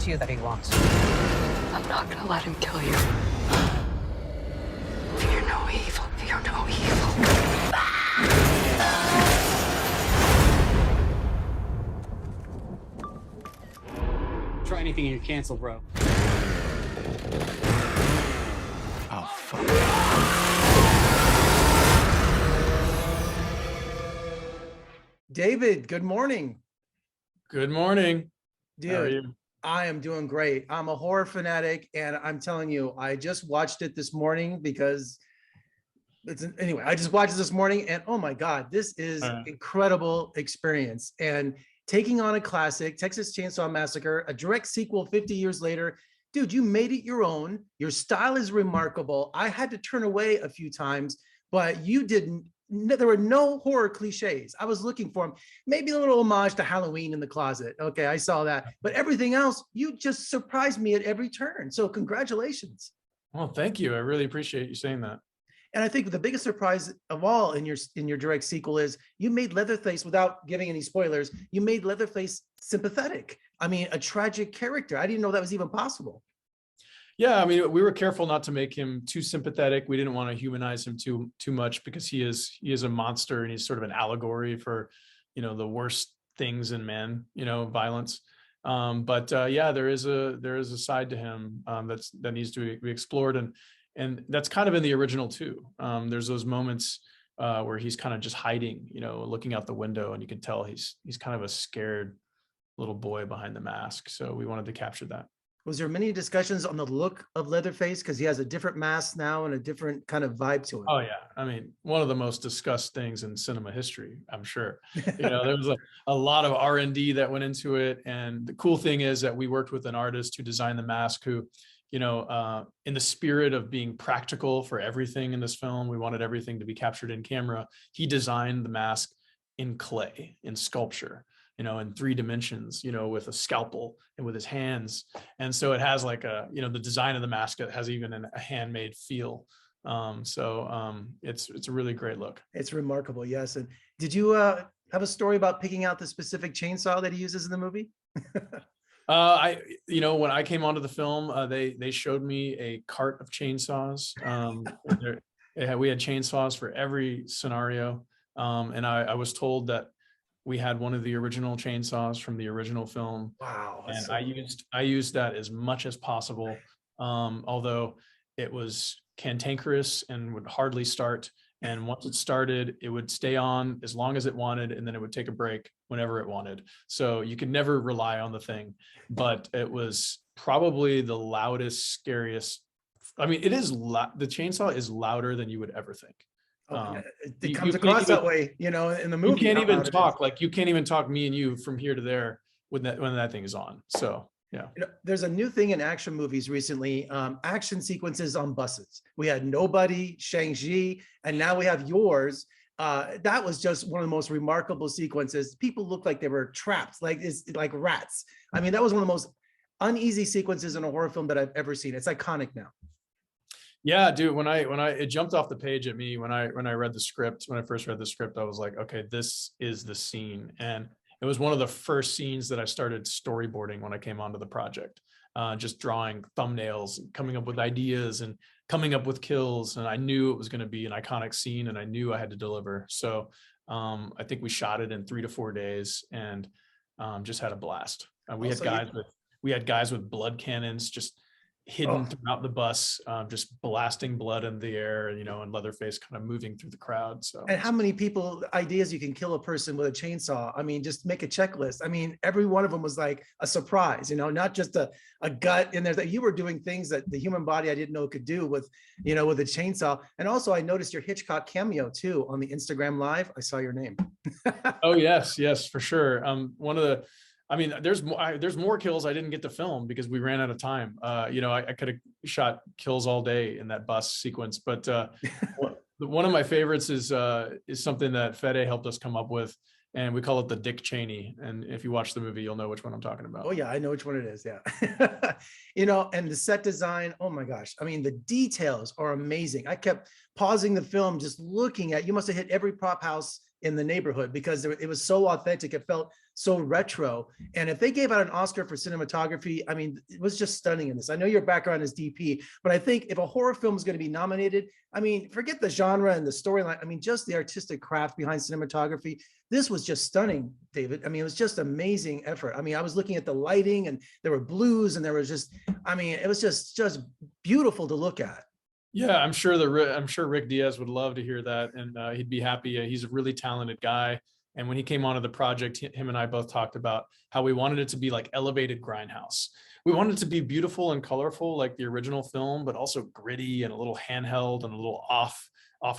to you that he wants? I'm not gonna let him kill you. Fear no evil. Fear no evil. Try anything and you're canceled, bro. Oh, fuck. David, good morning. Good morning. Dude, how are you? I am doing great. I'm a horror fanatic, and I'm telling you, I just watched it this morning because anyway, I just watched it this morning, and oh my God, this is incredible experience. And taking on a classic, Texas Chainsaw Massacre, a direct sequel 50 years later. Dude, you made it your own. Your style is remarkable. I had to turn away a few times, but you didn't. There were no horror cliches. I was looking for them. Maybe a little homage to Halloween in the closet. Okay, I saw that. But everything else, you just surprised me at every turn. So congratulations. Well, thank you. I really appreciate you saying that. And I think the biggest surprise of all in your direct sequel is you made Leatherface, without giving any spoilers, you made Leatherface sympathetic. I mean, a tragic character. I didn't know that was even possible. Yeah, I mean, we were careful not to make him too sympathetic. We didn't want to humanize him too much because he is a monster and he's sort of an allegory for, the worst things in man, violence. Yeah, there is a side to him that needs to be explored, and that's kind of in the original too. There's those moments where he's kind of just hiding, looking out the window, and you can tell he's kind of a scared little boy behind the mask. So we wanted to capture that. Was there many discussions on the look of Leatherface? Because he has a different mask now and a different kind of vibe to him. Oh yeah. I mean, one of the most discussed things in cinema history, I'm sure. There was a lot of R&D that went into it. And the cool thing is that we worked with an artist who designed the mask who, in the spirit of being practical for everything in this film, we wanted everything to be captured in camera. He designed the mask in clay, in sculpture, in 3 dimensions, with a scalpel and with his hands. And so it has like the design of the mask has even a handmade feel. It's a really great look. It's remarkable. Yes. And did you have a story about picking out the specific chainsaw that he uses in the movie? When I came onto the film, they showed me a cart of chainsaws. We had chainsaws for every scenario. And I was told that we had one of the original chainsaws from the original film. Wow. And I used that as much as possible. Although it was cantankerous and would hardly start. And once it started, it would stay on as long as it wanted, and then it would take a break whenever it wanted. So you could never rely on the thing, but it was probably the loudest, scariest. I mean, the chainsaw is louder than you would ever think. It comes across that way, in the movie. You can't even talk. Like, you can't even talk me and you from here to there when that thing is on. So yeah. There's a new thing in action movies recently, action sequences on buses. We had Nobody, Shang-Chi, and now we have yours. That was just one of the most remarkable sequences. People looked like they were trapped, like rats. I mean, that was one of the most uneasy sequences in a horror film that I've ever seen. It's iconic now. Yeah, dude, when it jumped off the page at me when I read the script, when I first read the script, I was like, okay, this is the scene. And it was one of the first scenes that I started storyboarding when I came onto the project, just drawing thumbnails, coming up with ideas and coming up with kills. And I knew it was going to be an iconic scene, and I knew I had to deliver. So I think we shot it in 3 to 4 days, and just had a blast. We had guys with blood cannons just hidden throughout the bus, just blasting blood in the air, and Leatherface kind of moving through the crowd. So, and how many ideas you can kill a person with a chainsaw? I mean, just make a checklist. I mean, every one of them was like a surprise, not just a gut in there, that you were doing things that the human body I didn't know could do with, with a chainsaw. And also I noticed your Hitchcock cameo too on the Instagram Live. I saw your name. Oh yes, for sure. There's more kills I didn't get to film because we ran out of time. I could have shot kills all day in that bus sequence, but one of my favorites is something that Fede helped us come up with, and we call it the Dick Cheney. And if you watch the movie, you'll know which one I'm talking about. Oh yeah, I know which one it is. Yeah. And the set design, oh my gosh. I mean, the details are amazing. I kept pausing the film, just looking at, you must've hit every prop house in the neighborhood because it was so authentic. It felt so retro. And if they gave out an Oscar for cinematography, I mean, it was just stunning in this. I know your background is DP, but I think if a horror film is going to be nominated, I mean, forget the genre and the storyline. I mean, just the artistic craft behind cinematography. This was just stunning, David. I mean, it was just amazing effort. I mean, I was looking at the lighting and there were blues and there was just, I mean, it was just beautiful to look at. Yeah, I'm sure Rick Diaz would love to hear that, and he'd be happy. He's a really talented guy. And when he came onto the project, him and I both talked about how we wanted it to be like elevated Grindhouse. We wanted it to be beautiful and colorful like the original film, but also gritty and a little handheld and a little off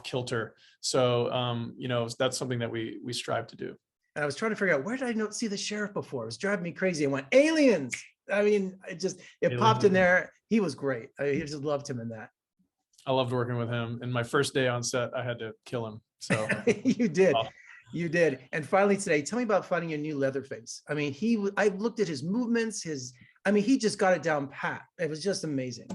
kilter. So, you know, that's something that we strive to do. And I was trying to figure out, where did I not see the sheriff before? It was driving me crazy. I went, aliens. I mean, it popped in there. He was great. I just loved him in that. I loved working with him. And my first day on set, I had to kill him. So You did. You did. And finally today, tell me about finding a new Leatherface. I mean, I looked at his movements, he just got it down pat. It was just amazing.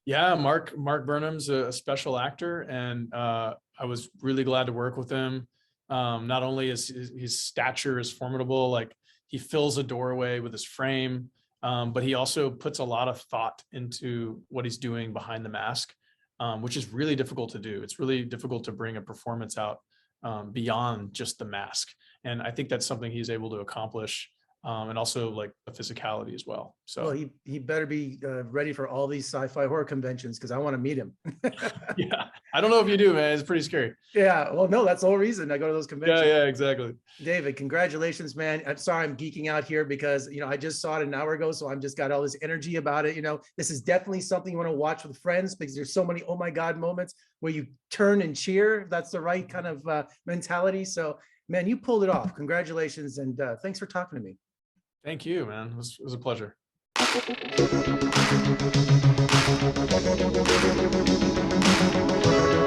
Yeah, Mark Burnham's a special actor, and I was really glad to work with him. Not only is his stature is formidable, like he fills a doorway with his frame, but he also puts a lot of thought into what he's doing behind the mask, which is really difficult to do. It's really difficult to bring a performance out beyond just the mask. And I think that's something he's able to accomplish, and also like the physicality as well. So well, he better be ready for all these sci-fi horror conventions because I want to meet him. Yeah, I don't know if you do, man. It's pretty scary. Yeah, well, no, that's the whole reason I go to those conventions. Yeah, exactly. David, congratulations, man. I'm sorry I'm geeking out here because, you know, I just saw it an hour ago, so I'm just got all this energy about it. You know, this is definitely something you want to watch with friends because there's so many oh my God moments where you turn and cheer. That's the right kind of mentality. So, man, you pulled it off. Congratulations, and thanks for talking to me. Thank you, man. It was a pleasure. Thank you.